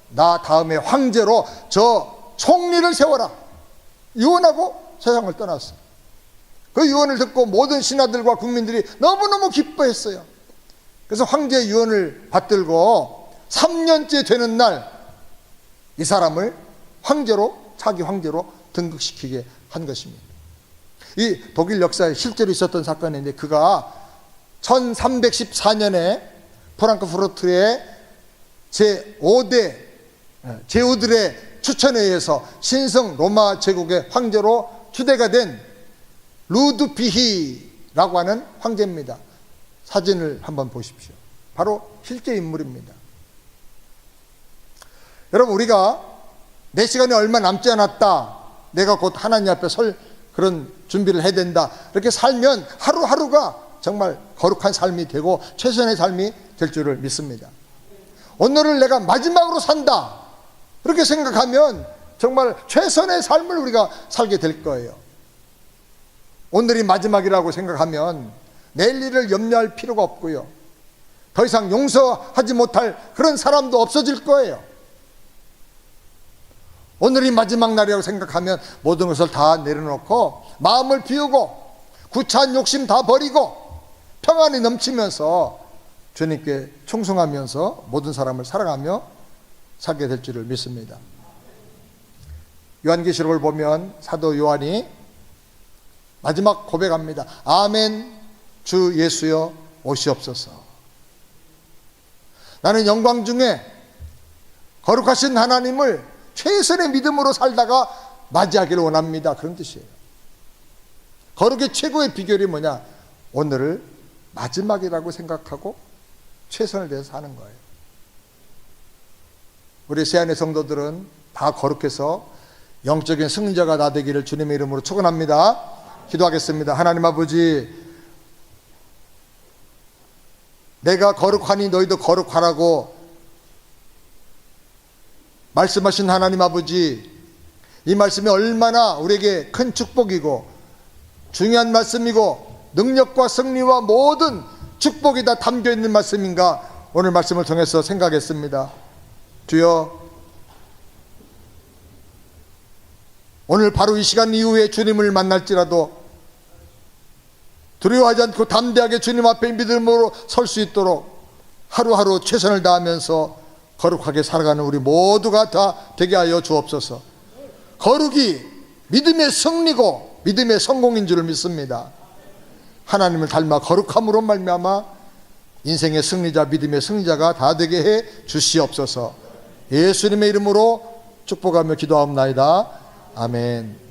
나 다음에 황제로 저 총리를 세워라. 유언하고 세상을 떠났어요. 그 유언을 듣고 모든 신하들과 국민들이 너무너무 기뻐했어요. 그래서 황제의 유언을 받들고 3년째 되는 날 이 사람을 황제로, 차기 황제로 등극시키게 한 것입니다. 이 독일 역사에 실제로 있었던 사건인데, 그가 1314년에 프랑크푸르트의 제5대 제후들의 추천에 의해서 신성 로마 제국의 황제로 추대가 된 루드비히라고 하는 황제입니다. 사진을 한번 보십시오. 바로 실제 인물입니다. 여러분, 우리가 내 시간이 얼마 남지 않았다, 내가 곧 하나님 앞에 설 그런 준비를 해야 된다, 이렇게 살면 하루하루가 정말 거룩한 삶이 되고 최선의 삶이 될 줄을 믿습니다. 오늘을 내가 마지막으로 산다, 그렇게 생각하면 정말 최선의 삶을 우리가 살게 될 거예요. 오늘이 마지막이라고 생각하면 내일 일을 염려할 필요가 없고요, 더 이상 용서하지 못할 그런 사람도 없어질 거예요. 오늘이 마지막 날이라고 생각하면 모든 것을 다 내려놓고 마음을 비우고 구차한 욕심 다 버리고 평안이 넘치면서 주님께 충성하면서 모든 사람을 사랑하며 살게 될 줄을 믿습니다. 요한계시록을 보면 사도 요한이 마지막 고백합니다. 아멘, 주 예수여 오시옵소서. 나는 영광 중에 거룩하신 하나님을 최선의 믿음으로 살다가 맞이하기를 원합니다. 그런 뜻이에요. 거룩의 최고의 비결이 뭐냐? 오늘을 마지막이라고 생각하고 최선을 다해서 사는 거예요. 우리 새안의 성도들은 다 거룩해서 영적인 승리자가 나 되기를 주님의 이름으로 축원합니다. 기도하겠습니다. 하나님 아버지, 내가 거룩하니 너희도 거룩하라고 말씀하신 하나님 아버지, 이 말씀이 얼마나 우리에게 큰 축복이고 중요한 말씀이고 능력과 승리와 모든 축복이 다 담겨있는 말씀인가, 오늘 말씀을 통해서 생각했습니다. 주여, 오늘 바로 이 시간 이후에 주님을 만날지라도 두려워하지 않고 담대하게 주님 앞에 믿음으로 설 수 있도록 하루하루 최선을 다하면서 거룩하게 살아가는 우리 모두가 다 되게 하여 주옵소서. 거룩이 믿음의 승리고 믿음의 성공인 줄 믿습니다. 하나님을 닮아 거룩함으로 말미암아 인생의 승리자, 믿음의 승리자가 다 되게 해 주시옵소서. 예수님의 이름으로 축복하며 기도하옵나이다. 아멘.